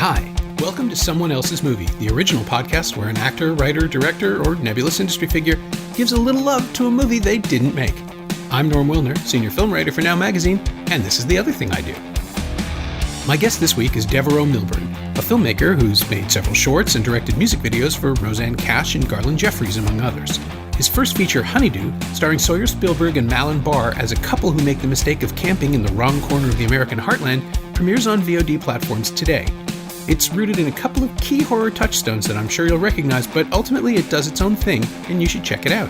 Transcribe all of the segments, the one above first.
Hi, welcome to Someone Else's Movie, the original podcast where an actor, writer, director, or nebulous industry figure gives a little love to a movie they didn't make. I'm Norm Wilner, senior film writer for Now Magazine, and this is the other thing I do. My guest this week is Devereux Milburn, a filmmaker who's made several shorts and directed music videos for Roseanne Cash and Garland Jeffries, among others. His first feature, Honeydew, starring Sawyer Spielberg and Malin Barr as a couple who make the mistake of camping in the wrong corner of the American heartland, premieres on VOD platforms today. It's rooted in a couple of key horror touchstones that I'm sure you'll recognize, but ultimately it does its own thing, and you should check it out.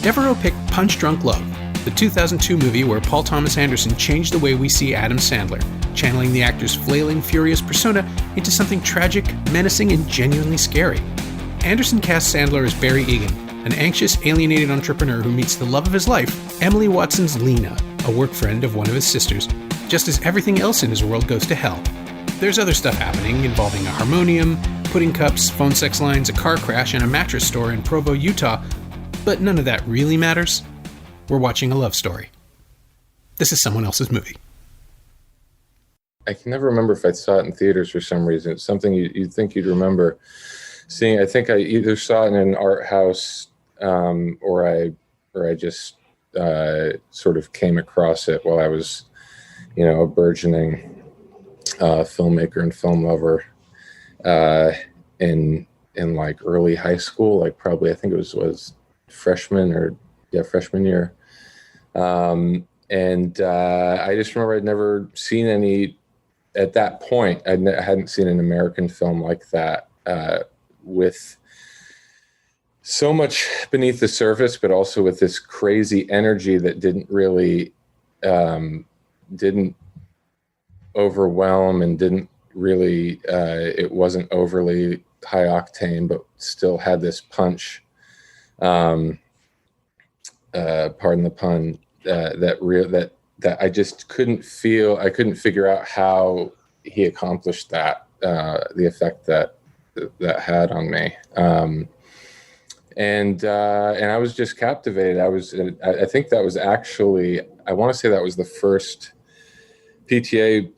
Devereux picked Punch Drunk Love, the 2002 movie where Paul Thomas Anderson changed the way we see Adam Sandler, channeling the actor's flailing, furious persona into something tragic, menacing, and genuinely scary. Anderson cast Sandler as Barry Egan, an anxious, alienated entrepreneur who meets the love of his life, Emily Watson's Lena, a work friend of one of his sisters, just as everything else in his world goes to hell. There's other stuff happening involving a harmonium, pudding cups, phone sex lines, a car crash, and a mattress store in Provo, Utah, but none of that really matters. We're watching a love story. This is Someone Else's Movie. I can never remember if I saw it in theaters for some reason. It's something you'd think you'd remember seeing. I think I either saw it in an art house or I just sort of came across it while I was, a burgeoning filmmaker and film lover in like early high school, like probably I think it was freshman year. And I just remember I'd never seen any at that point. I hadn't seen an American film like that with so much beneath the surface, but also with this crazy energy that didn't really didn't overwhelm and didn't really it wasn't overly high octane, but still had this punch, pardon the pun, that I just couldn't figure out how he accomplished that, the effect that had on me. And I was just captivated. I think that was actually, I want to say that was the first PTA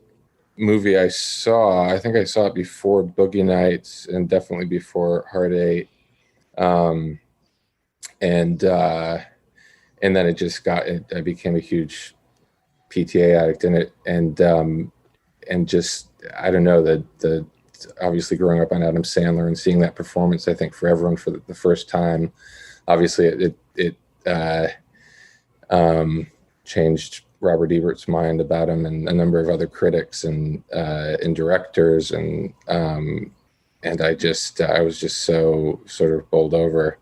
movie I saw. I think I saw it before Boogie Nights and definitely before Heart 8. And then it just I became a huge PTA addict in it. And just, I don't know, the obviously growing up on Adam Sandler and seeing that performance, I think for everyone for the first time, obviously it changed Robert Ebert's mind about him and a number of other critics and directors. And I was just so sort of bowled over.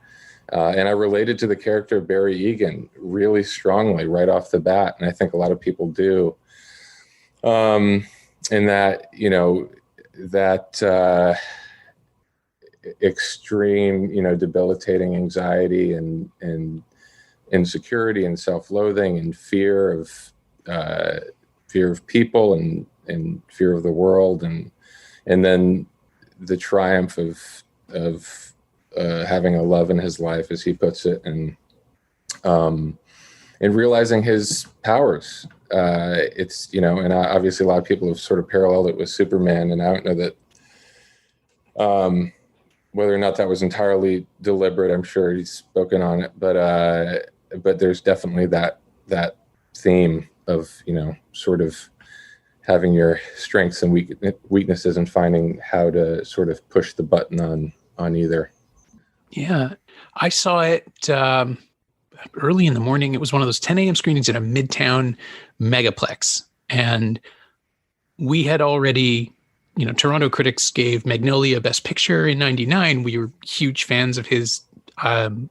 And I related to the character of Barry Egan really strongly right off the bat. And I think a lot of people do. In that, that extreme, debilitating anxiety and insecurity and self-loathing and fear of people and fear of the world. And then the triumph of having a love in his life, as he puts it, and realizing his powers. It's, and obviously a lot of people have sort of paralleled it with Superman, and I don't know that whether or not that was entirely deliberate. I'm sure he's spoken on it, but there's definitely that theme of, sort of having your strengths and weaknesses and finding how to sort of push the button on either. Yeah, I saw it early in the morning. It was one of those 10 a.m. screenings at a Midtown megaplex. And we had already, Toronto critics gave Magnolia Best Picture in 99. We were huge fans of his. I'm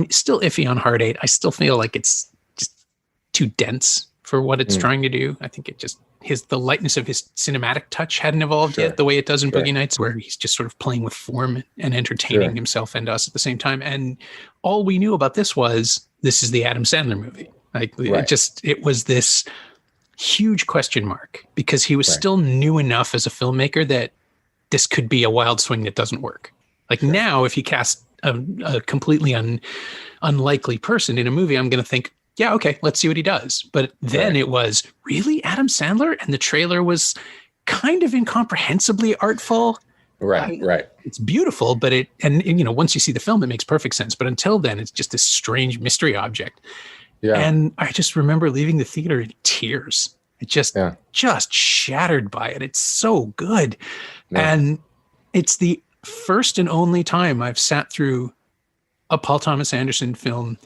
still iffy on Heart 8. I still feel like it's just too dense for what it's trying to do. I think it just, the lightness of his cinematic touch hadn't evolved yet the way it does in Boogie Nights, where he's just sort of playing with form and entertaining himself and us at the same time. And all we knew about this is the Adam Sandler movie. Like it was this huge question mark because he was still new enough as a filmmaker that this could be a wild swing that doesn't work. Like now, if he cast a completely unlikely person in a movie, I'm going to think, yeah, okay, let's see what he does. But then it was really Adam Sandler, and the trailer was kind of incomprehensibly artful. Right. It's beautiful, but once you see the film, it makes perfect sense. But until then, it's just this strange mystery object. Yeah. And I just remember leaving the theater in tears. It just shattered by it. It's so good. Yeah. And it's the first and only time I've sat through a Paul Thomas Anderson film,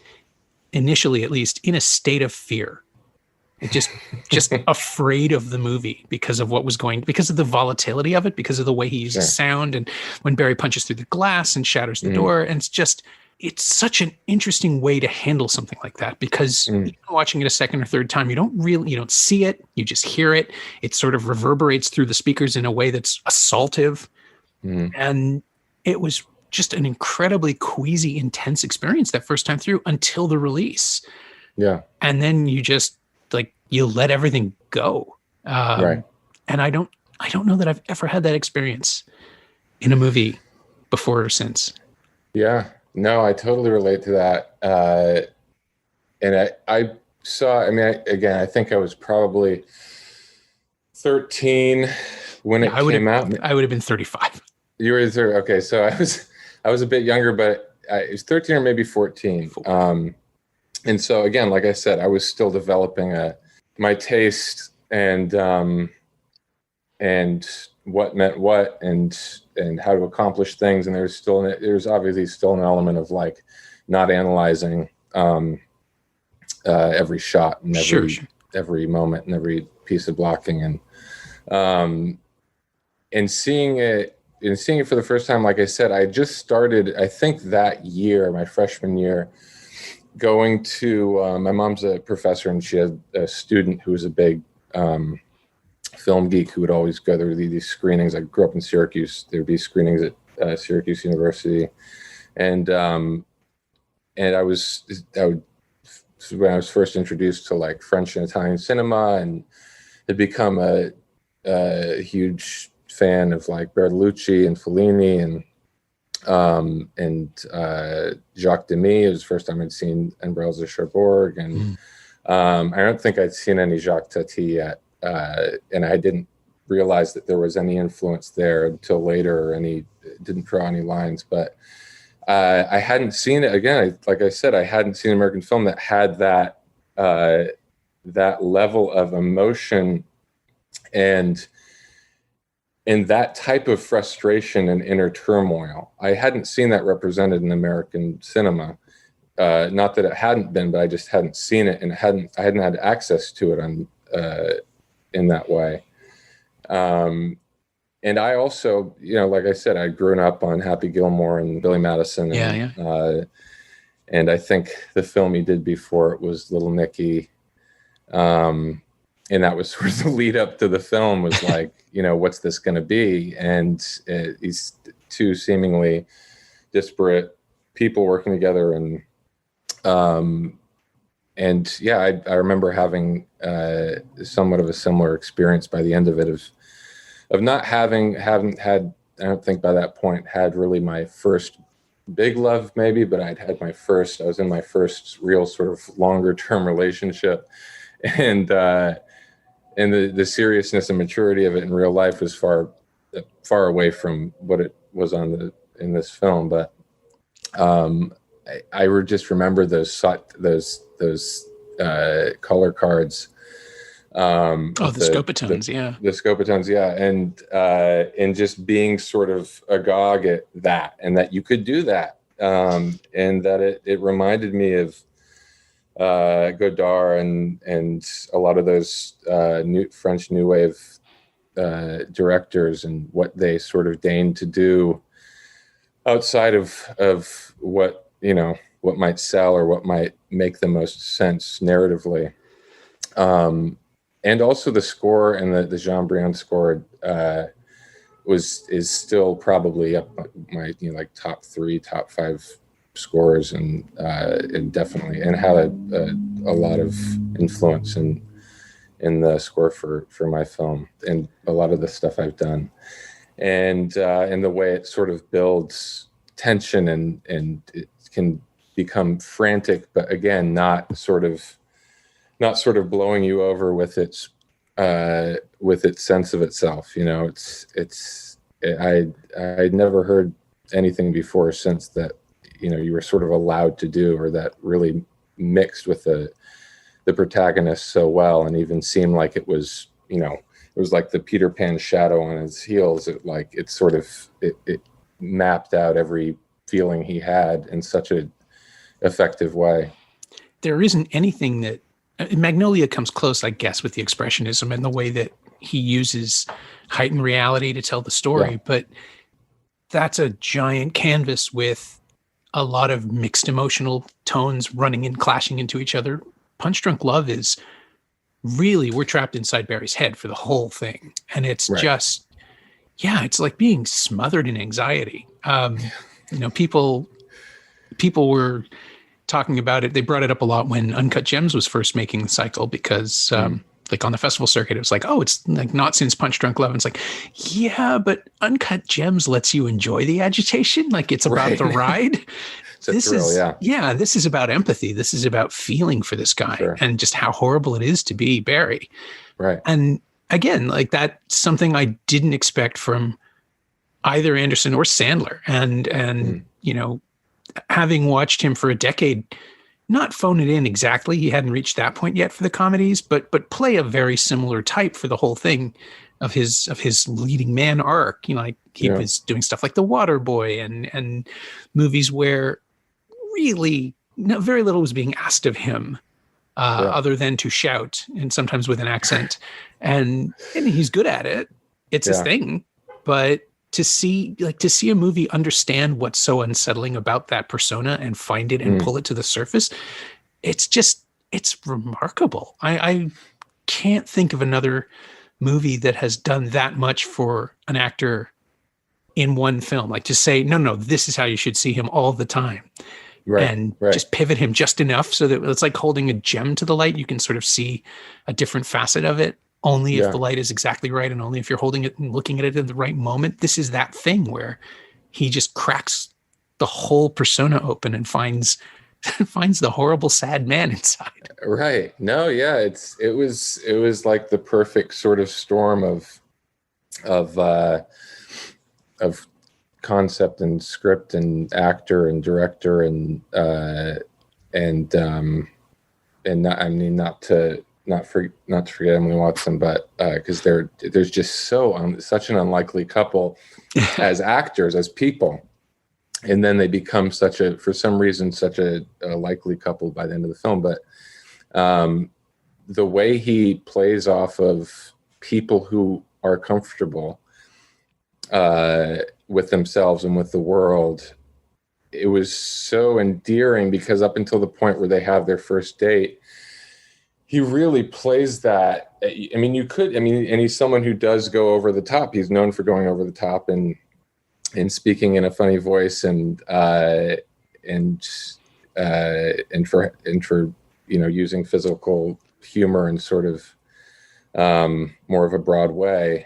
initially at least, in a state of fear. It just afraid of the movie because of because of the volatility of it, because of the way he uses sound, and when Barry punches through the glass and shatters the door. And it's such an interesting way to handle something like that, because even watching it a second or third time, you don't see it, you just hear it. It sort of reverberates through the speakers in a way that's assaultive. And it was just an incredibly queasy, intense experience that first time through until the release. Yeah. And then you just you let everything go. Right. And I don't know that I've ever had that experience in a movie before or since. Yeah. No, I totally relate to that. And I saw, I think I was probably 13 when it came out. I would have been 35. You were 30. Okay. So I was a bit younger, but I was 13 or maybe 14. And so again, like I said, I was still developing my taste and what meant what and how to accomplish things. And there's obviously still an element of not analyzing every shot and every moment and every piece of blocking and seeing it for the first time. Like I said, I just started, I think that year, my freshman year, going to my mom's a professor, and she had a student who was a big film geek who would always go. There would be these screenings. I grew up in Syracuse. There would be screenings at Syracuse University, and when I was first introduced to French and Italian cinema, and had become a huge fan of Bertolucci and Fellini and Jacques Demy. It was the first time I'd seen Embrails de Cherbourg, and I don't think I'd seen any Jacques Tati yet, and I didn't realize that there was any influence there until later, didn't draw any lines. But I hadn't seen it again. Like I said, I hadn't seen an American film that had that level of emotion and that type of frustration and inner turmoil. I hadn't seen that represented in American cinema. Not that it hadn't been, but I just hadn't seen it, and I hadn't had access to it in that way. And I also, like I said, I'd grown up on Happy Gilmore and Billy Madison. And I think the film he did before it was Little Nicky. And that was sort of the lead up to the film, was what's this going to be? And these two seemingly disparate people working together. I remember having somewhat of a similar experience by the end of it, of not haven't had, I don't think by that point had really my first big love maybe, but I was in my first real sort of longer term relationship. And the seriousness and maturity of it in real life was far away from what it was in this film. But I would just remember those color cards. The Scopitones, the Scopitones, and just being sort of agog at that, and that you could do that, and that it reminded me of Godard and a lot of those French New Wave directors, and what they sort of deigned to do outside of what might sell or what might make the most sense narratively. And also the score, and the Jean Briand score is still probably up my top 3, top 5 scores, and definitely, and had a lot of influence in the score for my film and a lot of the stuff I've done, and the way it sort of builds tension and it can become frantic, but again, not sort of blowing you over with its with its sense of itself. You know, I'd never heard anything before or since that, you know, you were sort of allowed to do, or that really mixed with the protagonist so well, and even seemed like it was, you know, it was like the Peter Pan shadow on his heels. It mapped out every feeling he had in such a effective way. There isn't anything that Magnolia comes close, I guess, with the expressionism and the way that he uses heightened reality to tell the story. Yeah. But that's a giant canvas with a lot of mixed emotional tones running and clashing into each other. Punch Drunk Love is really, we're trapped inside Barry's head for the whole thing. And it's just, it's like being smothered in anxiety. You know, people were talking about it. They brought it up a lot when Uncut Gems was first making the cycle, because like on the festival circuit, it was like, oh, it's like not since Punch Drunk Love. And it's like, yeah, but Uncut Gems lets you enjoy the agitation. Like it's about the ride. This is about empathy. This is about feeling for this guy and just how horrible it is to be Barry. Right. And again, like that's something I didn't expect from either Anderson or Sandler. And you know, having watched him for a decade, not phone it in exactly. He hadn't reached that point yet for the comedies, but play a very similar type for the whole thing of his leading man arc. You know, like he was doing stuff like The Waterboy and movies where really very little was being asked of him other than to shout, and sometimes with an accent. And he's good at it. It's his thing. But to see a movie understand what's so unsettling about that persona and find it and pull it to the surface, it's remarkable. I can't think of another movie that has done that much for an actor in one film. Like to say, no, this is how you should see him all the time. And just pivot him just enough so that it's like holding a gem to the light. You can sort of see a different facet of it. Only if the light is exactly right, and only if you're holding it and looking at it in the right moment. This is that thing where he just cracks the whole persona open and finds the horrible, sad man inside. Right. No, yeah. It was like the perfect sort of storm of concept and script and actor and director and not to forget Emily Watson, but because there's just such an unlikely couple as actors, as people, and then they become for some reason such a likely couple by the end of the film. But the way he plays off of people who are comfortable with themselves and with the world, it was so endearing, because up until the point where they have their first date, he really plays that. I mean, and he's someone who does go over the top. He's known for going over the top and speaking in a funny voice and for you know, using physical humor in sort of more of a broad way.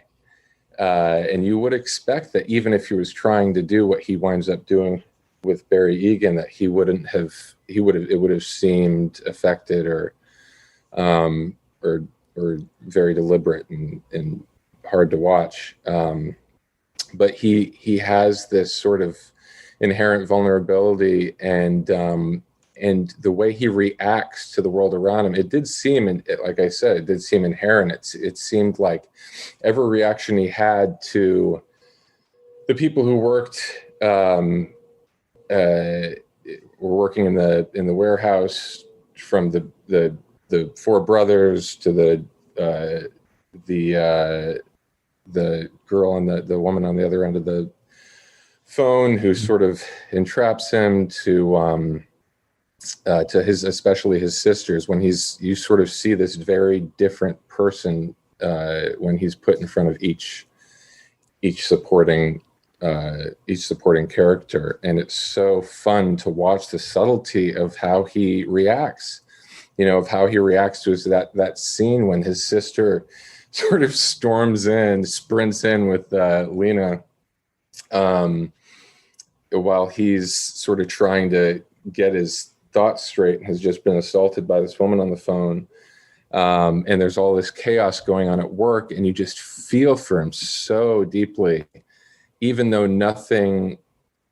And you would expect that even if he was trying to do what he winds up doing with Barry Egan, that it would have seemed affected or very deliberate and hard to watch. But he has this sort of inherent vulnerability, and the way he reacts to the world around him, it did seem, and like I said, it did seem inherent. It seemed like every reaction he had to the people who were working in the warehouse, from the four brothers to the girl and the woman on the other end of the phone who sort of entraps him, to especially his sisters, when you sort of see this very different person when he's put in front of each supporting character. And it's so fun to watch the subtlety of how he reacts, to that scene when his sister sort of sprints in with Lena, while he's sort of trying to get his thoughts straight and has just been assaulted by this woman on the phone. And there's all this chaos going on at work, and you just feel for him so deeply, even though nothing,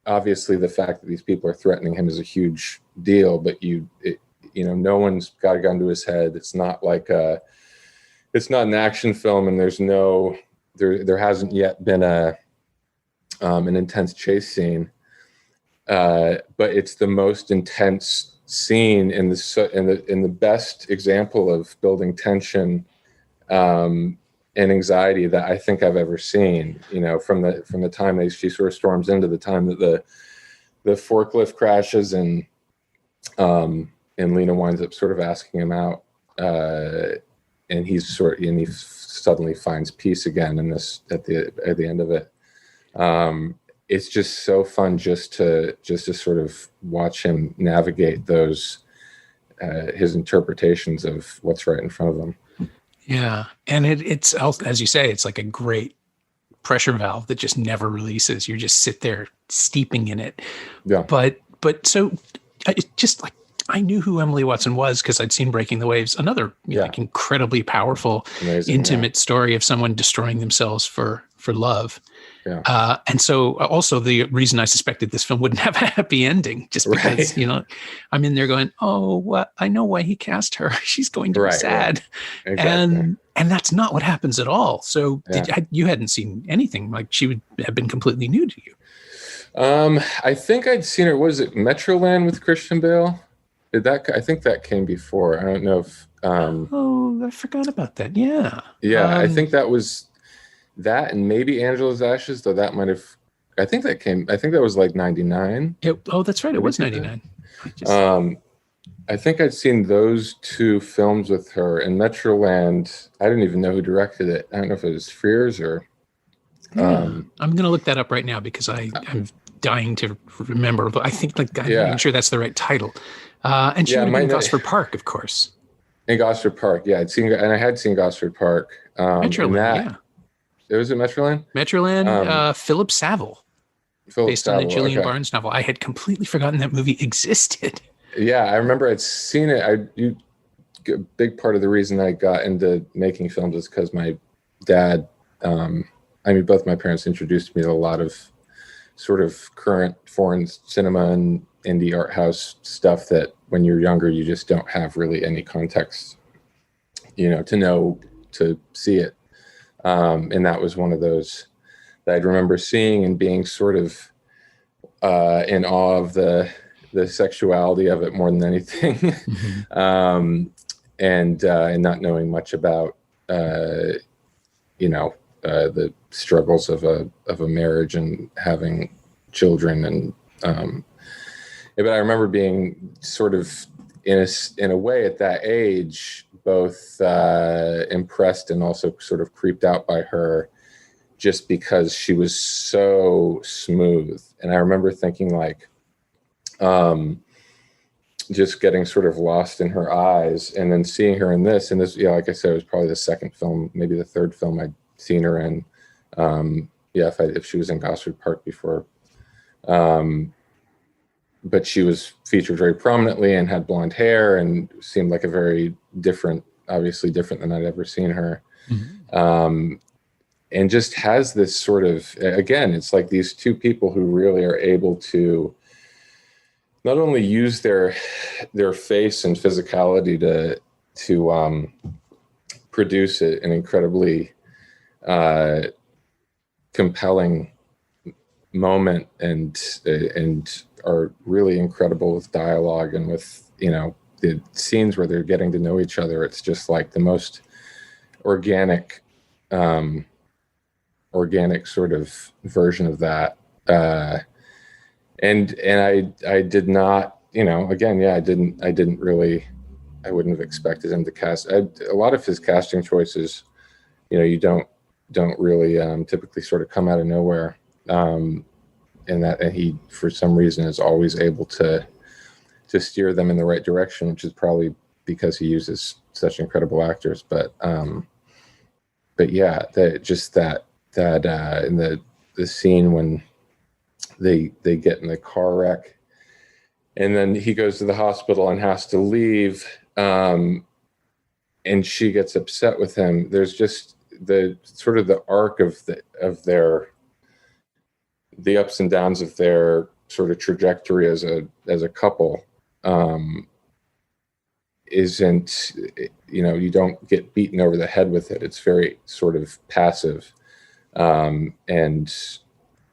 obviously the fact that these people are threatening him is a huge deal, but no one's got a gun to his head. It's not like it's not an action film, and there hasn't yet been an intense chase scene. But it's the most intense scene in the best example of building tension and anxiety that I think I've ever seen. From the time she sort of storms into the time that the forklift crashes, and Lena winds up sort of asking him out, and he suddenly finds peace again in this at the end of it. It's just so fun just to sort of watch him navigate those his interpretations of what's right in front of him. Yeah, and it's, as you say, it's like a great pressure valve that just never releases. You just sit there steeping in it. Yeah. But so I knew who Emily Watson was because I'd seen Breaking the Waves, another like incredibly powerful, amazing, intimate story of someone destroying themselves for love. Yeah. And so also the reason I suspected this film wouldn't have a happy ending, just because, I'm in there going, oh, what? I know why he cast her. She's going to be sad. Right. Exactly. And that's not what happens at all. So you hadn't seen anything, like she would have been completely new to you. I think I'd seen her. Was it Metroland with Christian Bale? I think that came before. I don't know if. I forgot about that. Yeah. Yeah, I think that was that, and maybe Angela's Ashes. Though that might have. I think that was like 99. That's right. It was 99. I think I'd seen those two films with her. And Metroland, I didn't even know who directed it. I don't know if it was Frears or. I'm going to look that up right now because I'm dying to remember. But I think I'm sure that's the right title. And she would have been in Gosford Park, of course. In Gosford Park, yeah. I had seen Gosford Park. Metroland, It was at Metroland? Metroland, Philip Saville. Based on the Gillian Barnes novel. I had completely forgotten that movie existed. Yeah, I remember I'd seen it. A big part of the reason I got into making films is because my dad, both my parents introduced me to a lot of sort of current foreign cinema and indie art house stuff that when you're younger, you just don't have really any context, to see it. And that was one of those that I'd remember seeing and being sort of in awe of the sexuality of it more than anything. Mm-hmm. And not knowing much about, the struggles of a marriage and having children. And, but I remember being sort of in a way at that age, both impressed and also sort of creeped out by her just because she was so smooth. And I remember thinking just getting sort of lost in her eyes, and then seeing her in this. And this, like I said, it was probably the second film, maybe the third film I'd seen her in. If she was in Gosford Park before. But she was featured very prominently and had blonde hair and seemed like a very obviously different than I'd ever seen her. Mm-hmm. And just has this sort of, again, it's like these two people who really are able to not only use their face and physicality to produce an incredibly compelling moment and are really incredible with dialogue and with, the scenes where they're getting to know each other. It's just like the most organic sort of version of that. And I did not, I didn't really, I wouldn't have expected him to cast. A lot of his casting choices, you don't really typically sort of come out of nowhere. And he, for some reason, is always able to steer them in the right direction, which is probably because he uses such incredible actors. But yeah, that in the scene when they get in the car wreck and then he goes to the hospital and has to leave. and she gets upset with him. There's just the sort of the arc of the ups and downs of their sort of trajectory as a couple isn't, you don't get beaten over the head with it. It's very sort of passive. And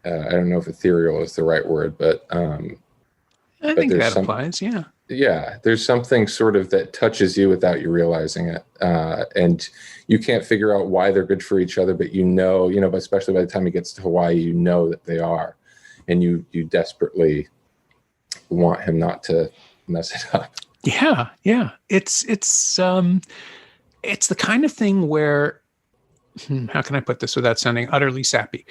I don't know if ethereal is the right word, but I think that applies. Yeah. Yeah. There's something sort of that touches you without you realizing it. And you can't figure out why they're good for each other, but but especially by the time he gets to Hawaii, you know that they are, and you desperately want him not to mess it up. Yeah. Yeah. It's the kind of thing where, how can I put this without sounding utterly sappy?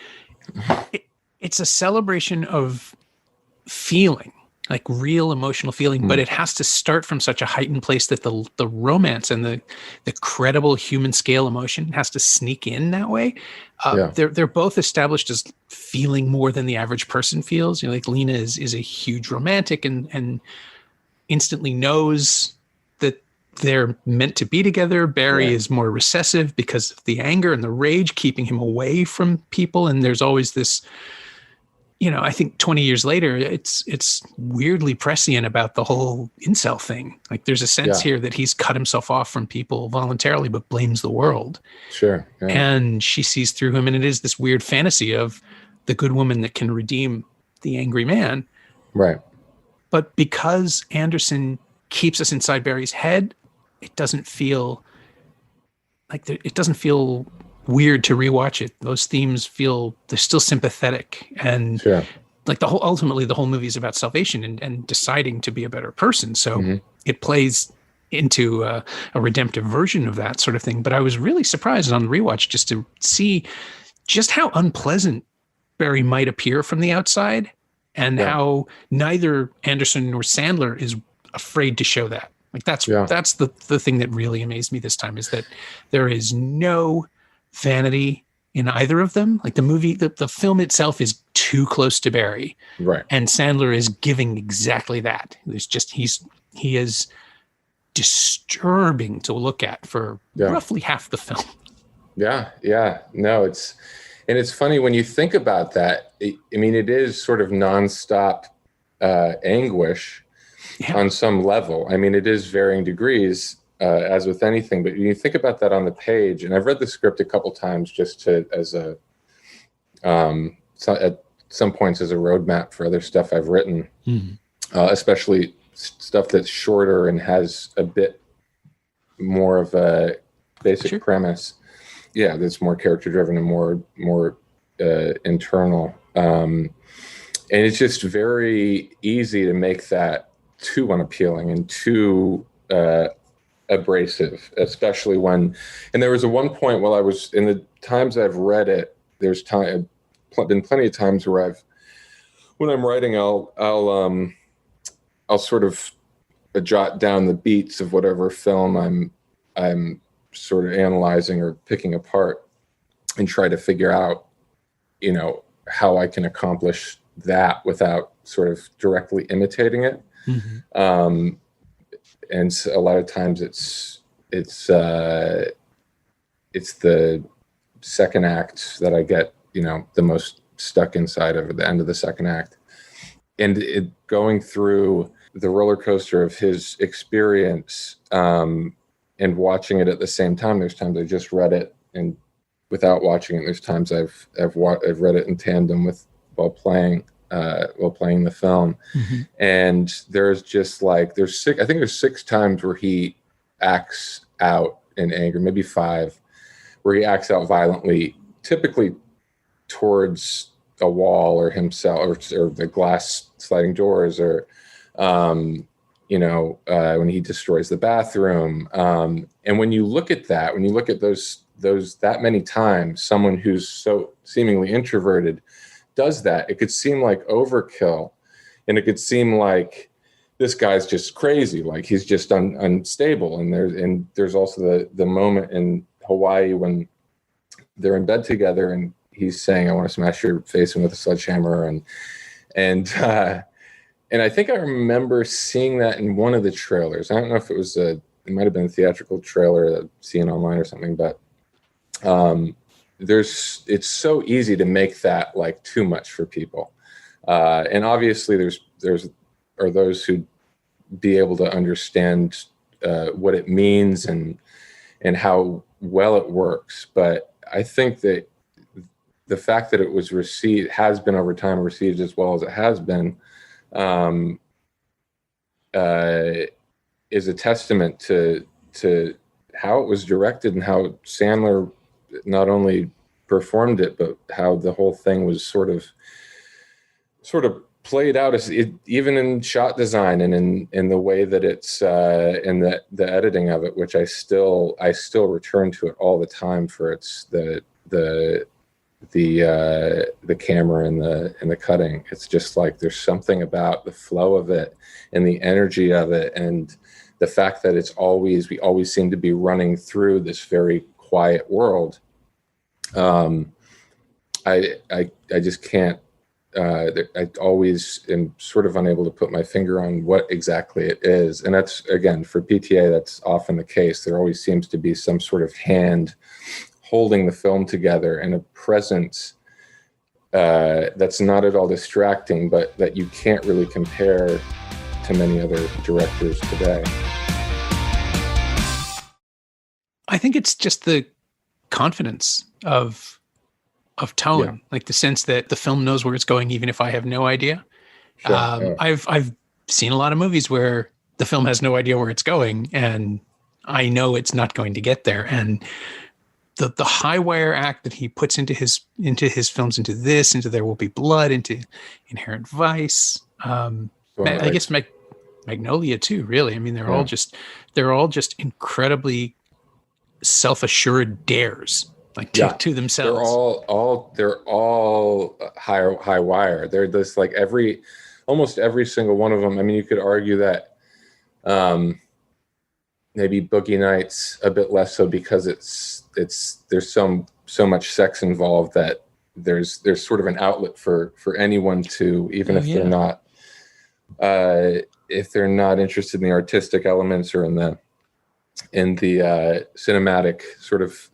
It's a celebration of feeling, like real emotional feeling, but it has to start from such a heightened place that the romance and the credible human scale emotion has to sneak in that way. They're both established as feeling more than the average person feels. Like Lena is a huge romantic and instantly knows that they're meant to be together. Barry is more recessive because of the anger and the rage keeping him away from people. And there's always this, I think 20 years later, it's weirdly prescient about the whole incel thing. Like there's a sense here that he's cut himself off from people voluntarily, but blames the world. Sure. Yeah. And she sees through him. And it is this weird fantasy of the good woman that can redeem the angry man. Right. But because Anderson keeps us inside Barry's head, it doesn't feel weird to rewatch it. Those themes they're still sympathetic, and like ultimately the whole movie is about salvation and deciding to be a better person. So it plays into a redemptive version of that sort of thing. But I was really surprised on the rewatch just to see just how unpleasant Barry might appear from the outside, and how neither Anderson nor Sandler is afraid to show that. Like that's the thing that really amazed me this time, is that there is no vanity in either of them. Like the movie, the film itself is too close to Barry, right? And Sandler is giving exactly that. There's just he is disturbing to look at for roughly half the film. Yeah. No, it's funny when you think about that. It is sort of nonstop anguish on some level. It is varying degrees. As with anything, but you think about that on the page, and I've read the script a couple times just at some points as a roadmap for other stuff I've written, especially stuff that's shorter and has a bit more of a basic premise. Yeah, that's more character driven and more internal. And it's just very easy to make that too unappealing and too abrasive, especially when, and there was one point while I was, in the times I've read it, there's been plenty of times where when I'm writing, I'll sort of jot down the beats of whatever film I'm sort of analyzing or picking apart, and try to figure out, how I can accomplish that without sort of directly imitating it. And a lot of times it's the second act that I get, the most stuck inside of, at the end of the second act. And going through the roller coaster of his experience and watching it at the same time. There's times I just read it and without watching it. There's times I've read it in tandem while playing the film. And there's just there's 6 times where he acts out in anger, maybe 5, where he acts out violently, typically towards a wall or himself or the glass sliding doors, or when he destroys the bathroom. And when you look at those that many times, someone who's so seemingly introverted does that, it could seem like overkill, and it could seem like this guy's just crazy, like he's just unstable. And there's also the moment in Hawaii when they're in bed together and he's saying, "I want to smash your face in with a sledgehammer," and I think I remember seeing that in one of the trailers. I don't know if it was it might have been a theatrical trailer that I've seen online or something, but it's so easy to make that like too much for people. And obviously there's are those who be able to understand what it means and how well it works. But I think that the fact that it was has been over time received as well as it has been, is a testament to how it was directed and how Sandler not only performed it, but how the whole thing was sort of played out even in shot design and in the way that it's in the editing of it, which I still return to it all the time for its the camera and the cutting. It's just like there's something about the flow of it and the energy of it, and the fact that we always seem to be running through this very quiet world. I just can't. I always am sort of unable to put my finger on what exactly it is. And that's, again, for PTA, that's often the case. There always seems to be some sort of hand holding the film together and a presence that's not at all distracting, but that you can't really compare to many other directors today. I think it's just the confidence of tone, like the sense that the film knows where it's going, even if I have no idea. Sure, I've seen a lot of movies where the film has no idea where it's going, and I know it's not going to get there. And the high wire act that he puts into his films, into There Will Be Blood, into Inherent Vice, I guess Magnolia too. Really, I mean, they're all just incredibly self-assured dares. Like to themselves. They're all high wire. They're this like almost every single one of them. I mean, you could argue that maybe Boogie Nights a bit less so because there's so much sex involved that there's sort of an outlet for anyone to, even if they're not interested in the artistic elements or in the cinematic sort of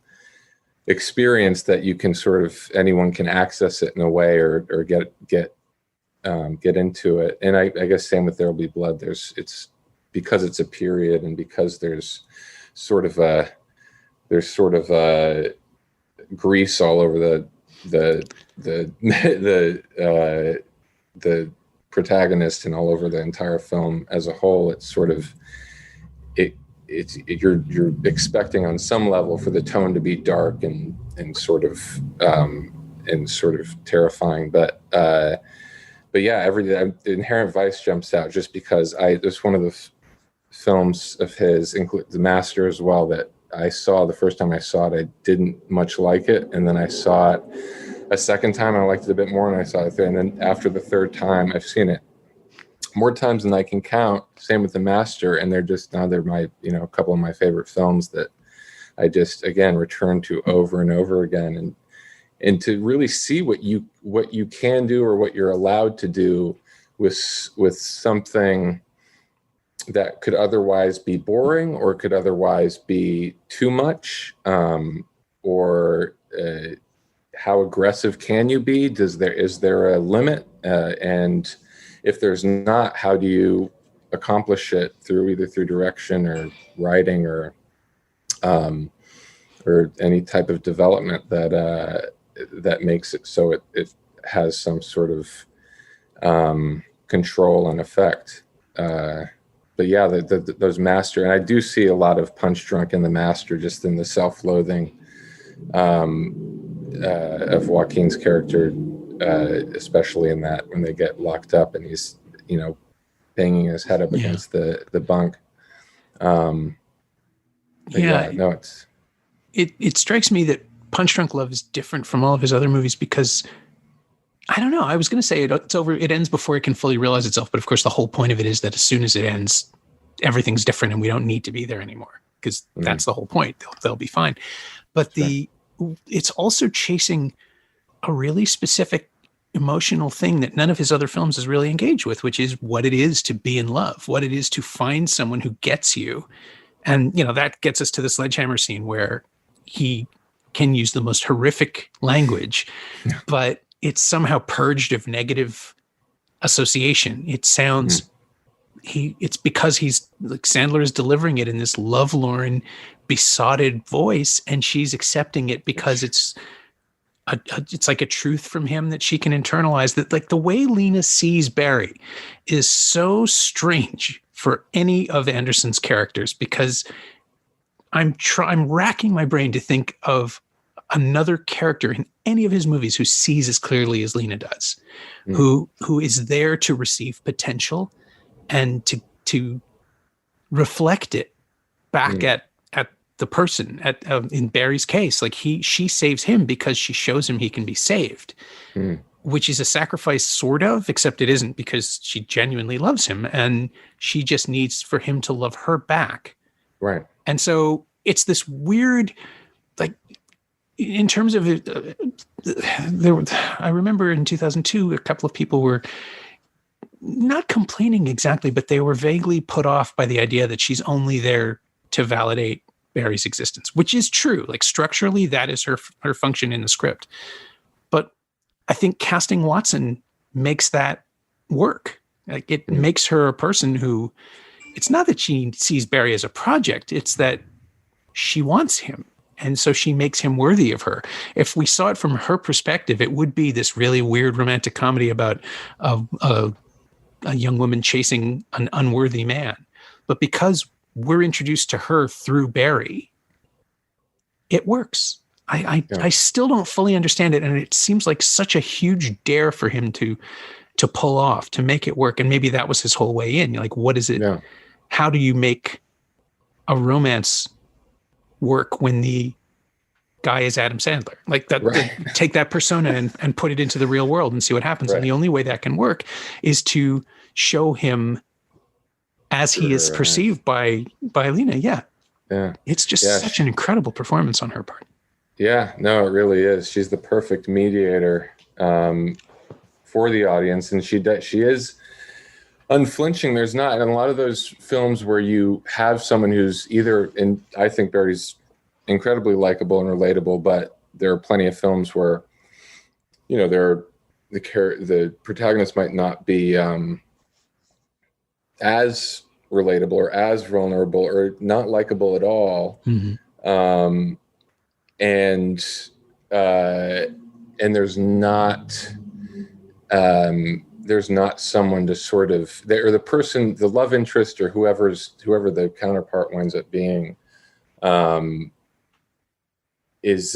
experience, that you can anyone can access it in a way or get into it. And I guess same with There Will Be Blood. It's because it's a period, and because there's sort of a grease all over the protagonist and all over the entire film as a whole. It's sort of you're expecting on some level for the tone to be dark and sort of terrifying, but yeah, Inherent Vice jumps out just because it's one of the films of his, include The Master as well, that I saw the first time I saw it. I didn't much like it, and then I saw it a second time, I liked it a bit more, and I saw it there, and then after the third time, I've seen it more times than I can count. Same with The Master, and they're my, a couple of my favorite films that I just, again, return to over and over again, and to really see what you can do or what you're allowed to do with something that could otherwise be boring or could otherwise be too much, or how aggressive can you be? Is there a limit? And if there's not, how do you accomplish it either through direction or writing or any type of development that makes it so it has some sort of control and effect. But yeah, those Master, and I do see a lot of Punch Drunk in The Master, just in the self-loathing of Joaquin's character. Especially in that when they get locked up and he's banging his head up against the bunk. It strikes me that Punch Drunk Love is different from all of his other movies because, I don't know, I was going to say it's over. It ends before it can fully realize itself, but of course the whole point of it is that as soon as it ends, everything's different and we don't need to be there anymore, because that's the whole point. They'll be fine. But it's also chasing a really specific emotional thing that none of his other films is really engaged with, which is what it is to be in love, what it is to find someone who gets you And, that gets us to the sledgehammer scene where he can use the most horrific language, but it's somehow purged of negative association. It sounds, it's because he's like, Sandler is delivering it in this lovelorn, besotted voice, and she's accepting it because it's like a truth from him that she can internalize. That, like, the way Lena sees Barry is so strange for any of Anderson's characters, because I'm racking my brain to think of another character in any of his movies who sees as clearly as Lena does, who is there to receive potential and to reflect it back at the person. In Barry's case, like she saves him because she shows him he can be saved, which is a sacrifice, sort of, except it isn't, because she genuinely loves him and she just needs for him to love her back. Right. And so it's this weird, like, in terms of it, I remember in 2002, a couple of people were not complaining exactly, but they were vaguely put off by the idea that she's only there to validate Barry's existence, which is true. Like, structurally, that is her function in the script. But I think casting Watson makes that work. Like, it makes her a person who, it's not that she sees Barry as a project, it's that she wants him. And so she makes him worthy of her. If we saw it from her perspective, it would be this really weird romantic comedy about a young woman chasing an unworthy man. But because we're introduced to her through Barry, it works. I still don't fully understand it. And it seems like such a huge dare for him to pull off, to make it work. And maybe that was his whole way in. Like, what is it? Yeah. How do you make a romance work when the guy is Adam Sandler? Like, that, right. Take that persona and put it into the real world and see what happens. Right. And the only way that can work is to show him as he is perceived by Lena. Yeah. It's just such an incredible performance on her part. Yeah, no, it really is. She's the perfect mediator for the audience, and she is unflinching. There's not, in a lot of those films where you have someone who's either, and I think Barry's incredibly likable and relatable, but there are plenty of films where, the protagonist might not be as relatable or as vulnerable or not likable at all. Mm-hmm. And there's not someone to sort of, or the person, the love interest, or whoever the counterpart winds up being, is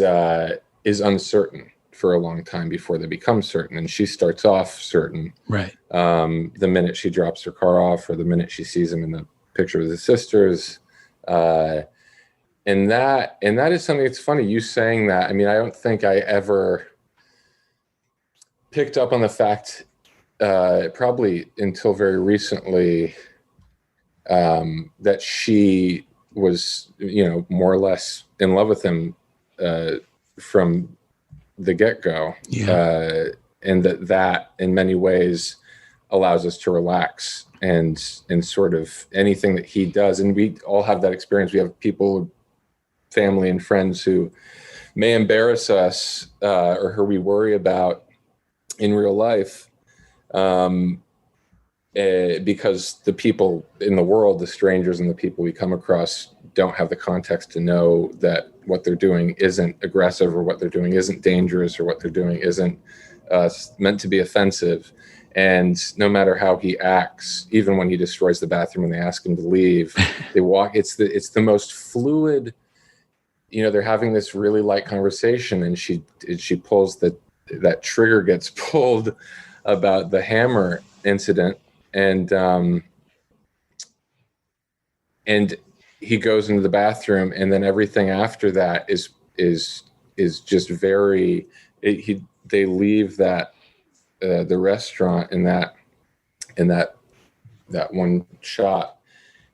uncertain for a long time before they become certain. And she starts off certain, right? The minute she drops her car off, or the minute she sees him in the picture with his sisters, and that is something. It's funny you saying that. I mean, I don't think I ever picked up on the fact, probably until very recently, that she was, more or less in love with him from the get-go. Yeah. And that in many ways allows us to relax and sort of anything that he does. And we all have that experience. We have people, family and friends, who may embarrass us or who we worry about in real life, because the people in the world, the strangers and the people we come across, don't have the context to know that what they're doing isn't aggressive, or what they're doing isn't dangerous, or what they're doing isn't meant to be offensive. And no matter how he acts, even when he destroys the bathroom and they ask him to leave, they walk. It's the most fluid. They're having this really light conversation, and she pulls that trigger gets pulled about the hammer incident, and he goes into the bathroom, and then everything after that is just very. They leave that the restaurant in that one shot.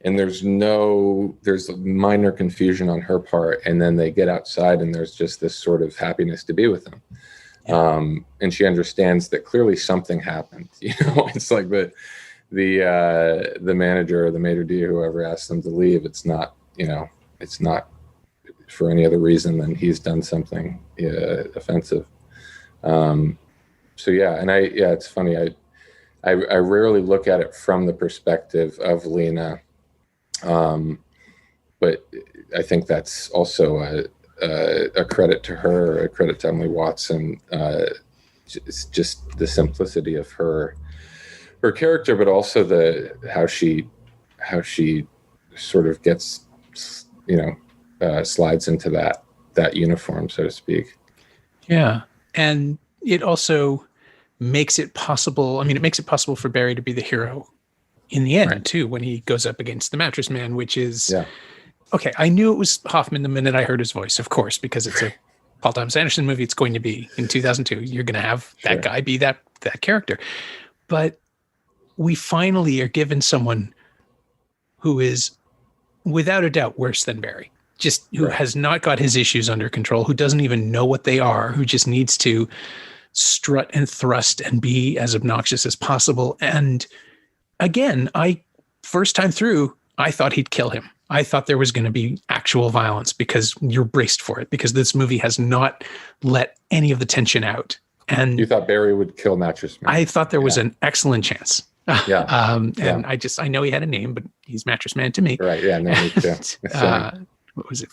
And there's minor confusion on her part. And then they get outside, and there's just this sort of happiness to be with him. Yeah. And she understands that clearly something happened. It's like the manager or the maitre d', whoever asked them to leave. It's not it's not for any other reason than he's done something offensive. So yeah, and it's funny. I rarely look at it from the perspective of Lena, but I think that's also a credit to her, a credit to Emily Watson. It's just the simplicity of her character, but also how she sort of gets, slides into that uniform, so to speak. Yeah, and it also makes it possible. I mean, it makes it possible for Barry to be the hero in the end, right, too, when he goes up against the Mattress Man, which is, okay, I knew it was Hoffman the minute I heard his voice, of course, because it's a Paul Thomas Anderson movie. It's going to be in 2002. You're going to have that guy be that character. But we finally are given someone who is, without a doubt, worse than Barry. Just who has not got his issues under control, who doesn't even know what they are, who just needs to strut and thrust and be as obnoxious as possible. And again, first time through, I thought he'd kill him. I thought there was going to be actual violence because you're braced for it, because this movie has not let any of the tension out. And you thought Barry would kill Mattress Man? I thought there was an excellent chance. And I know he had a name, but he's Mattress Man to me. Right. Yeah. No, me too. What was it?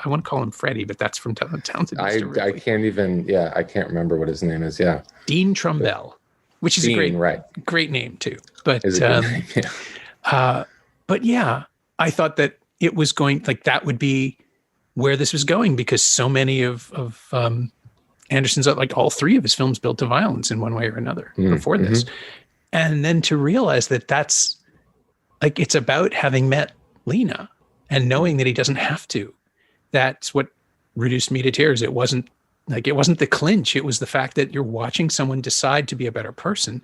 I want to call him Freddie, but that's from Talented Mr. Ripley. I can't even. Yeah, I can't remember what his name is. Yeah, Dean Trumbell, which is a great name too. But but yeah, I thought that it was going, like, that would be where this was going, because so many of Anderson's, like all three of his films, built to violence in one way or another before this, and then to realize that that's like, it's about having met Lena and knowing that he doesn't have to. That's what reduced me to tears. It wasn't the clinch. It was the fact that you're watching someone decide to be a better person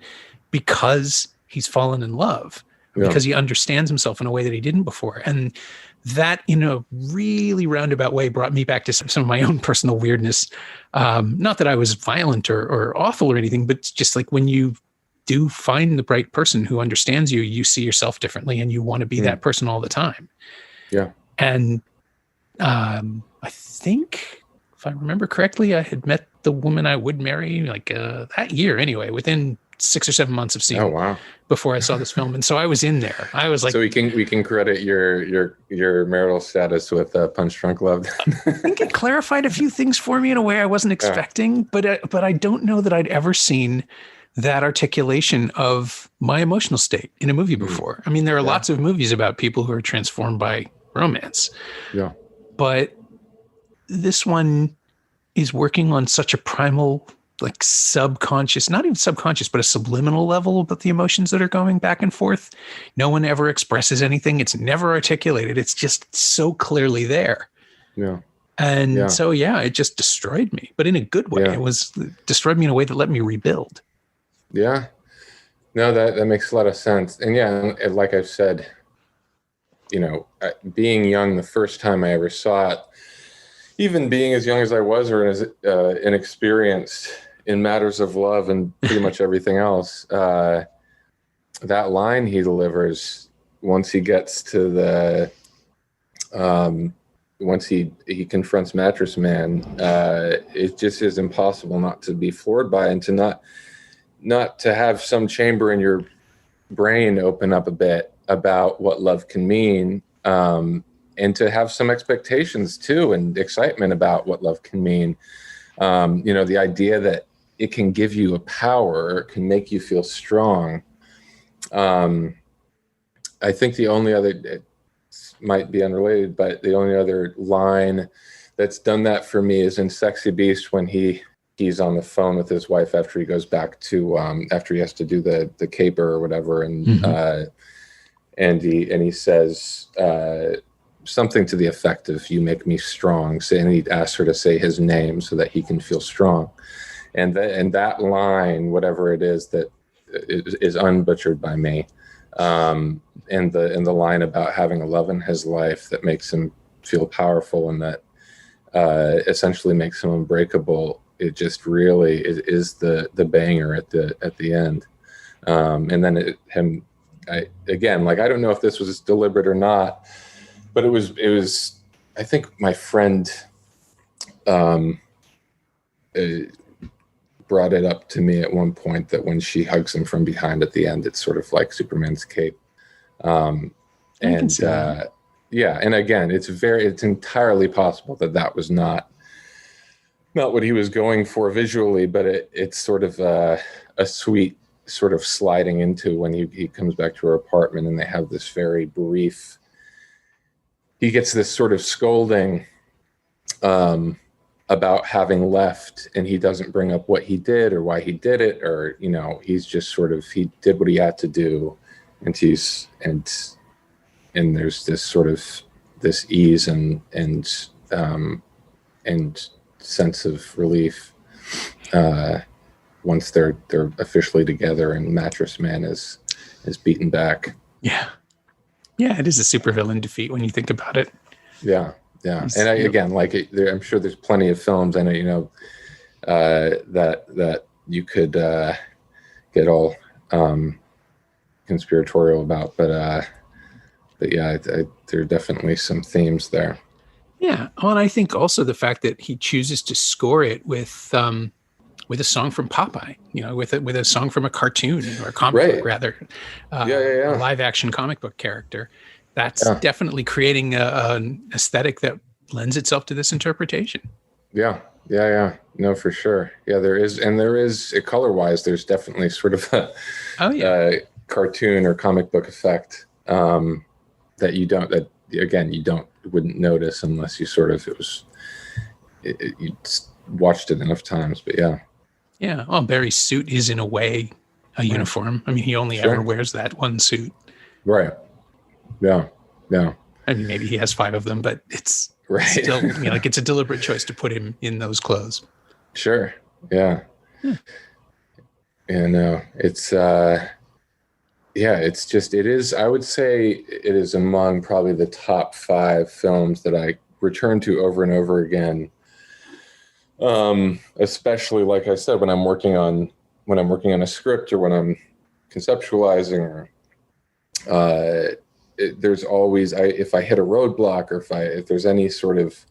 because he's fallen in love, because he understands himself in a way that he didn't before. And that, in a really roundabout way, brought me back to some of my own personal weirdness. Not that I was violent or awful or anything, but just like, when you do find the right person who understands you, you see yourself differently and you want to be that person all the time. Yeah. And I think, if I remember correctly, I had met the woman I would marry that year anyway, within 6 or 7 months of seeing it before I saw this film. And so I was in there. I was like, so we can credit your marital status with Punch Drunk Love. I think it clarified a few things for me in a way I wasn't expecting, but I don't know that I'd ever seen that articulation of my emotional state in a movie before. I mean, there are lots of movies about people who are transformed by romance. Yeah. But this one is working on such a primal, like, subconscious, not even subconscious, but a subliminal level about the emotions that are going back and forth. No one ever expresses anything. It's never articulated. It's just so clearly there. Yeah. And so, it just destroyed me, but in a good way. It destroyed me in a way that let me rebuild. Yeah. No, that makes a lot of sense. And like I've said, being young, the first time I ever saw it, even being as young as I was, or as inexperienced in matters of love and pretty much everything else, that line he delivers once he gets to once he confronts Mattress Man, it just is impossible not to be floored by it, and to not to have some chamber in your brain open up a bit about what love can mean, and to have some expectations too, and excitement about what love can mean. The idea that it can give you a power, it can make you feel strong. I think the only other, it might be unrelated, but the only other line that's done that for me is in Sexy Beast, when he's on the phone with his wife after he goes back to after he has to do the caper or whatever, and he says something to the effect of, "You make me strong," and he asks her to say his name so that he can feel strong, and that line, whatever it is, that is unbutchered by me, and the line about having a love in his life that makes him feel powerful and that essentially makes him unbreakable. It just really is the banger at the end, and then I don't know if this was deliberate or not, But it was, I think my friend brought it up to me at one point that when she hugs him from behind at the end, it's sort of like Superman's cape. And again, it's entirely possible that was not what he was going for visually, but it's sort of a sweet sort of sliding into when he comes back to her apartment and they have this very brief, he gets this sort of scolding about having left, and he doesn't bring up what he did or why he did it, or, he's just sort of, he did what he had to do, and and there's this sort of this ease and sense of relief once they're officially together and Mattress Man is beaten back. Yeah, it is a supervillain defeat when you think about it. Yeah. And I'm sure there's plenty of films I know, that you could get all conspiratorial about, but yeah, there are definitely some themes there. Yeah. Well, and I think also the fact that he chooses to score it with a song from Popeye, with a song from a cartoon or a comic book, rather, a live action comic book character. That's definitely creating an aesthetic that lends itself to this interpretation. Yeah. No, for sure. Yeah, there is color wise, there's definitely sort of a cartoon or comic book effect that you wouldn't notice unless you you watched it enough times. But yeah. Well, Barry's suit is in a way a uniform. I mean, he only ever wears that one suit. Right. Yeah. I mean, maybe he has 5 of them, but it's still, it's a deliberate choice to put him in those clothes. Sure. Yeah. It's I would say it is among probably the top 5 films that I return to over and over again. Especially, like I said, when I'm working on a script or when I'm conceptualizing, or there's always, if I hit a roadblock, or if there's any sort of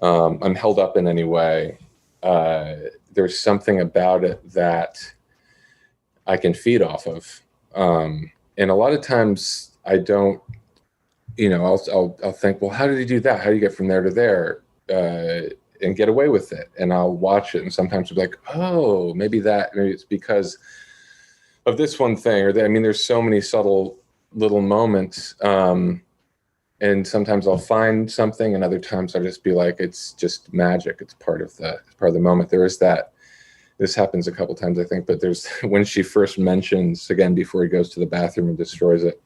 I'm held up in any way, there's something about it that I can feed off of. And a lot of times I don't, I'll think, well, how did he do that? How do you get from there to there, and get away with it? And I'll watch it, and sometimes I'll be like, oh, maybe it's because of this one thing, or that. I mean, there's so many subtle little moments, and sometimes I'll find something, and other times I'll just be like, it's just magic. It's part of the moment. There is that. This happens a couple times, I think, but there's when she first mentions, again, before he goes to the bathroom and destroys it,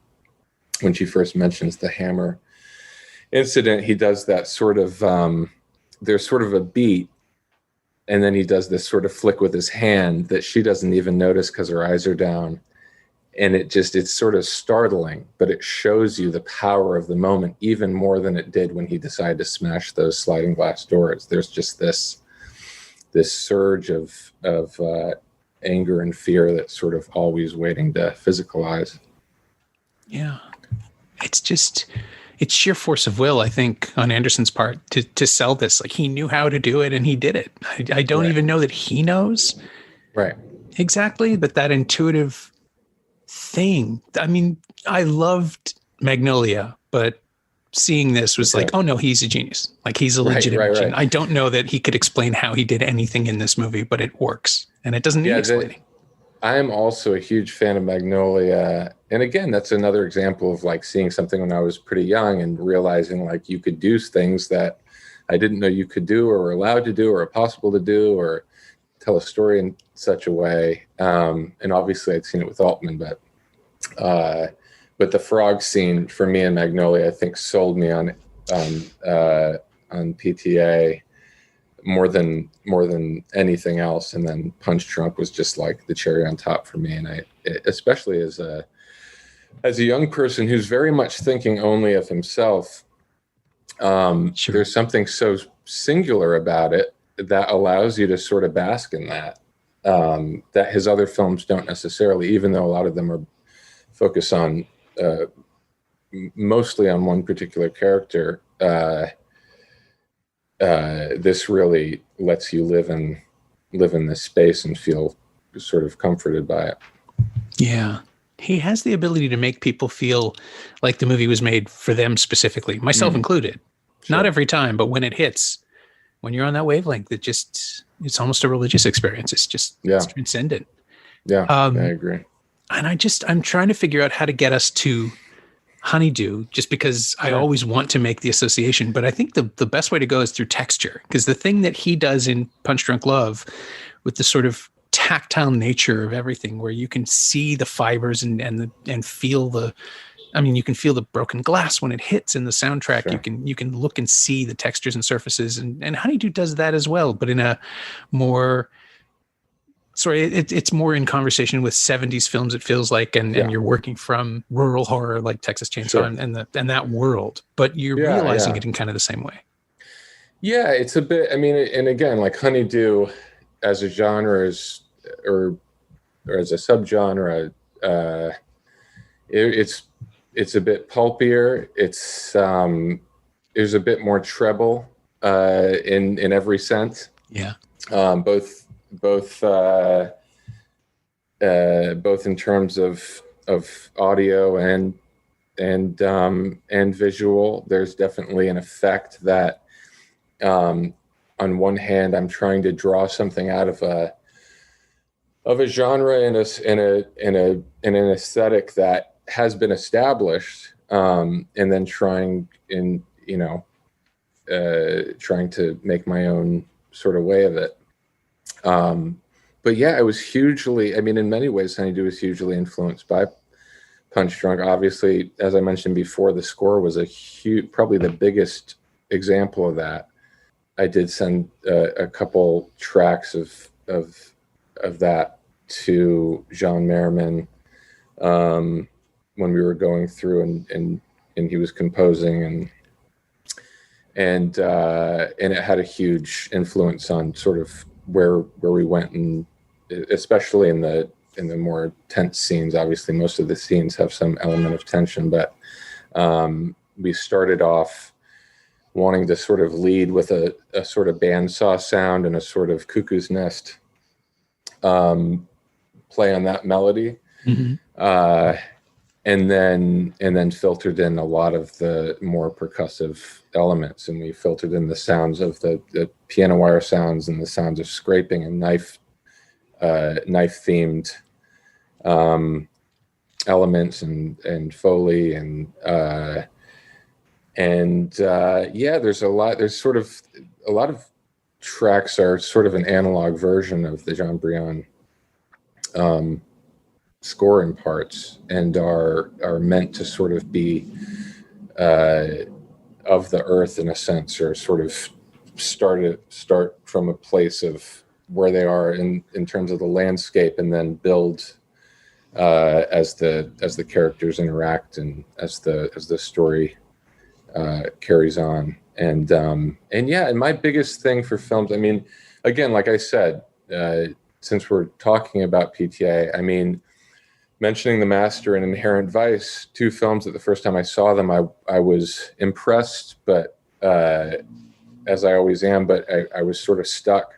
when she first mentions the hammer incident, he does that sort of, there's sort of a beat, and then he does this sort of flick with his hand that she doesn't even notice because her eyes are down. And it's sort of startling, but it shows you the power of the moment even more than it did when he decided to smash those sliding glass doors. There's just this surge of anger and fear that's sort of always waiting to physicalize. Yeah. It's sheer force of will, I think, on Anderson's part to sell this. Like, he knew how to do it and he did it. I don't even know that he knows exactly, but that intuitive thing. I mean, I loved Magnolia, but seeing this was like, oh no, he's a genius. Like, he's a legitimate genius. I don't know that he could explain how he did anything in this movie, but it works, and it doesn't need explaining. I am also a huge fan of Magnolia, and again, that's another example of like seeing something when I was pretty young and realizing like you could do things that I didn't know you could do, or were allowed to do, or possible to do, or tell a story in such a way. And obviously I'd seen it with Altman, but the frog scene for me in Magnolia, I think, sold me on PTA more than anything else. And then Punch Drunk was just like the cherry on top for me. And especially as a young person who's very much thinking only of himself, there's something so singular about it that allows you to sort of bask in that his other films don't necessarily, even though a lot of them are focus on mostly on one particular character, this really lets you live in this space and feel sort of comforted by it. Yeah. He has the ability to make people feel like the movie was made for them specifically, myself included. Sure. Not every time, but when it hits, when you're on that wavelength, it's almost a religious experience. It's just it's transcendent. Yeah, I agree. And I'm trying to figure out how to get us to Honeydew, just because I always want to make the association. But I think the best way to go is through texture, because the thing that he does in Punch Drunk Love with the sort of tactile nature of everything, where you can see the fibers and feel you can feel the broken glass when it hits in the soundtrack. Sure. You can look and see the textures and surfaces, and Honeydew does that as well, but in a more it's more in conversation with 70s films, it feels like, and you're working from rural horror like Texas Chainsaw and that world, but you're realizing it in kind of the same way. Yeah, it's a bit, and again, like Honeydew as a genre or as a subgenre, it's a bit pulpier. It's there's a bit more treble in every sense. Yeah. Both in terms of audio and visual. There's definitely an effect that, on one hand, I'm trying to draw something out of a genre and an aesthetic that has been established, and then trying to make my own sort of way of it. But yeah, it was hugely, in many ways, Honeydew was hugely influenced by Punch Drunk. Obviously, as I mentioned before, the score was probably the biggest example of that. I did send a couple tracks of that to Jean Merriman when we were going through and he was composing, and it had a huge influence on sort of where we went, and especially in the more tense scenes. Obviously, most of the scenes have some element of tension, but we started off wanting to sort of lead with a sort of bandsaw sound and a sort of cuckoo's nest play on that melody. Mm-hmm. And then filtered in a lot of the more percussive elements, and we filtered in the sounds of the piano wire sounds and the sounds of scraping and knife themed elements and Foley there's a lot of tracks are sort of an analog version of the Jean Brion score in parts, and are meant to sort of be of the earth in a sense, or sort of start from a place of where they are in terms of the landscape, and then build as the characters interact and as the story carries on. And my biggest thing for films, again, like I said, since we're talking about PTA, mentioning The Master and Inherent Vice, two films that the first time I saw them, I was impressed, but as I always am, but I was sort of stuck.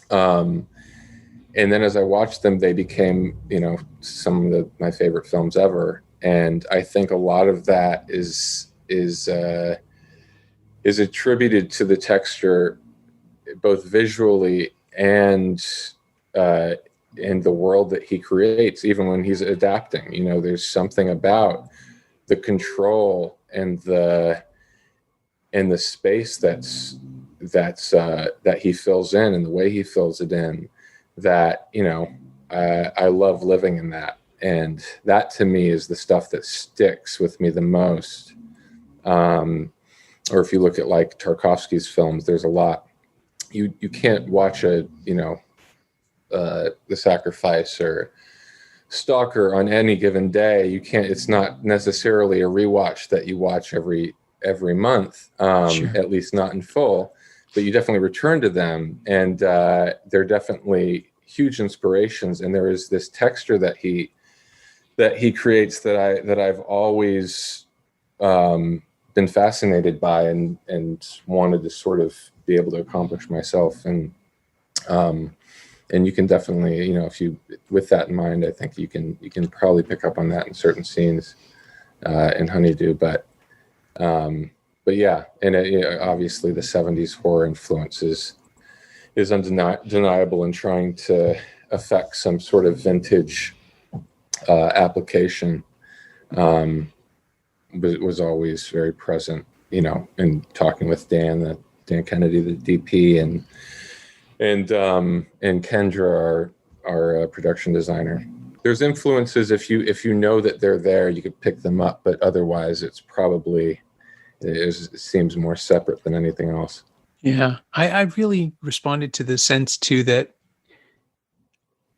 And then as I watched them, they became, some of my favorite films ever. And I think a lot of that is attributed to the texture, both visually and in the world that he creates, even when he's adapting. There's something about the control and the space that he fills in, and the way he fills it in, that I love living in that. And that to me is the stuff that sticks with me the most. Or if you look at like Tarkovsky's films, there's a lot. You can't watch The Sacrifice or Stalker on any given day. You can't. It's not necessarily a rewatch that you watch every month, Sure. At least not in full. But you definitely return to them, and they're definitely huge inspirations. And there is this texture that he creates that I've always been fascinated by and wanted to sort of be able to accomplish myself. And you can definitely, if you, with that in mind, I think you can probably pick up on that in certain scenes in Honeydew. But yeah, and obviously the 70s horror influence is undeniable in trying to affect some sort of vintage application. Was always very present, in talking with Dan Kennedy, the DP, and Kendra, our production designer. There's influences, if you know that they're there, you could pick them up, but otherwise it seems more separate than anything else. Yeah, I really responded to the sense too that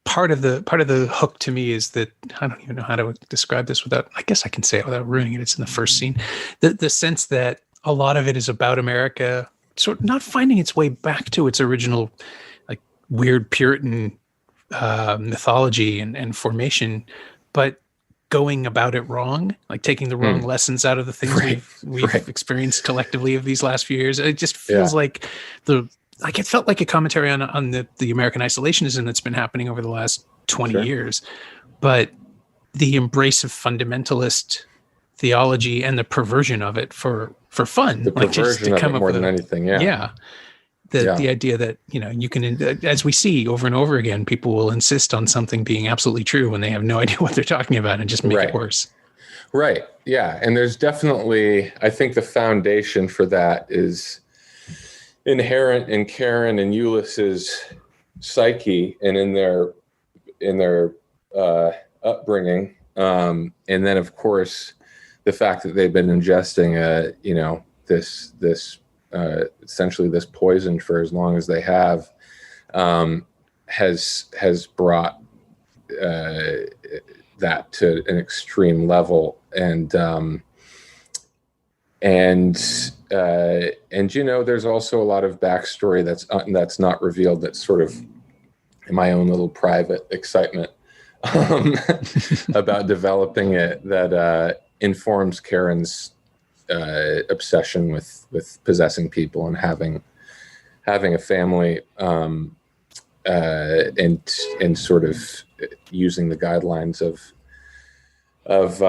part of the hook to me is that, I don't even know how to describe this I guess I can say it without ruining it. It's in the first scene. The sense that a lot of it is about America sort of not finding its way back to its original, like, weird Puritan mythology and formation, but going about it wrong, like taking the wrong lessons out of the things we've experienced collectively of these last few years. It just feels like it felt like a commentary on the American isolationism that's been happening over the last 20 years, but the embrace of fundamentalist theology and the perversion of it for fun, the like just to come up more with than anything. The idea that, you can, as we see over and over again, people will insist on something being absolutely true when they have no idea what they're talking about and just make it worse. Right. Yeah. And there's definitely, I think the foundation for that is inherent in Karen and Ulysses' psyche and in their upbringing. And then, of course, the fact that they've been ingesting this essentially this poison for as long as they have, has brought that to an extreme level. And there's also a lot of backstory that's not revealed, that's sort of my own little private excitement about developing it, that informs Karen's obsession with possessing people and having a family, and sort of using the guidelines of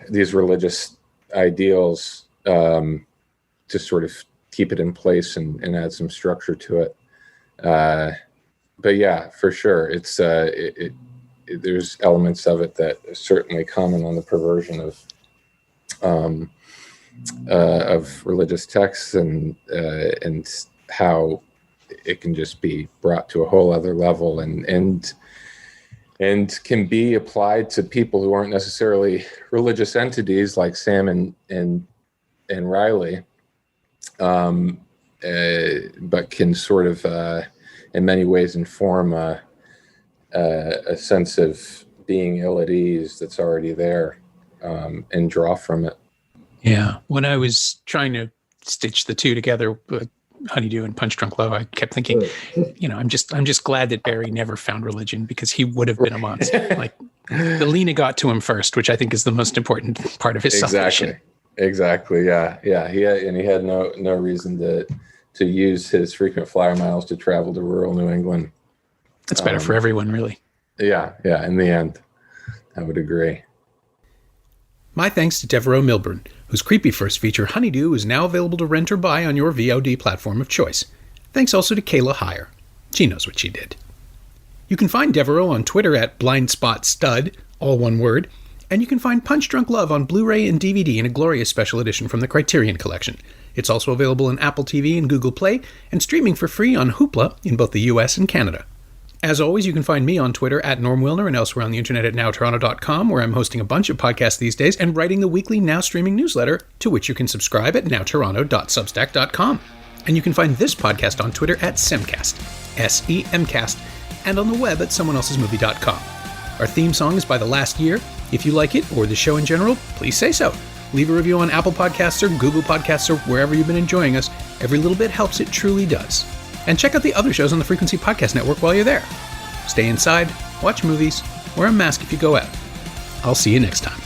these religious ideals to sort of keep it in place and add some structure to it. But yeah, for sure, it's there's elements of it that certainly comment on the perversion of religious texts and how it can just be brought to a whole other level and can be applied to people who aren't necessarily religious entities like Sam and Riley, but can sort of in many ways inform a sense of being ill at ease that's already there, and draw from it. Yeah. When I was trying to stitch the two together, Honeydew and Punch Drunk Love, I kept thinking, I'm just glad that Barry never found religion, because he would have been a monster. Like, the Lena got to him first, which I think is the most important part of his salvation. Exactly. Yeah. He had no reason to use his frequent flyer miles to travel to rural New England. It's better for everyone, really. Yeah. In the end, I would agree. My thanks to Devereux Milburn, whose creepy first feature, Honeydew, is now available to rent or buy on your VOD platform of choice. Thanks also to Kayla Heyer. She knows what she did. You can find Devereux on Twitter at BlindspotStud, all one word, and you can find Punch Drunk Love on Blu-ray and DVD in a glorious special edition from the Criterion Collection. It's also available on Apple TV and Google Play, and streaming for free on Hoopla in both the US and Canada. As always, you can find me on Twitter at Norm Wilner and elsewhere on the internet at nowtoronto.com, where I'm hosting a bunch of podcasts these days and writing the weekly Now Streaming newsletter, to which you can subscribe at nowtoronto.substack.com. And you can find this podcast on Twitter at Semcast, SEMcast, and on the web at someoneelsesmovie.com. Our theme song is by The Last Year. If you like it, or the show in general, please say so. Leave a review on Apple Podcasts or Google Podcasts or wherever you've been enjoying us. Every little bit helps, it truly does. And check out the other shows on the Frequency Podcast Network while you're there. Stay inside, watch movies, wear a mask if you go out. I'll see you next time.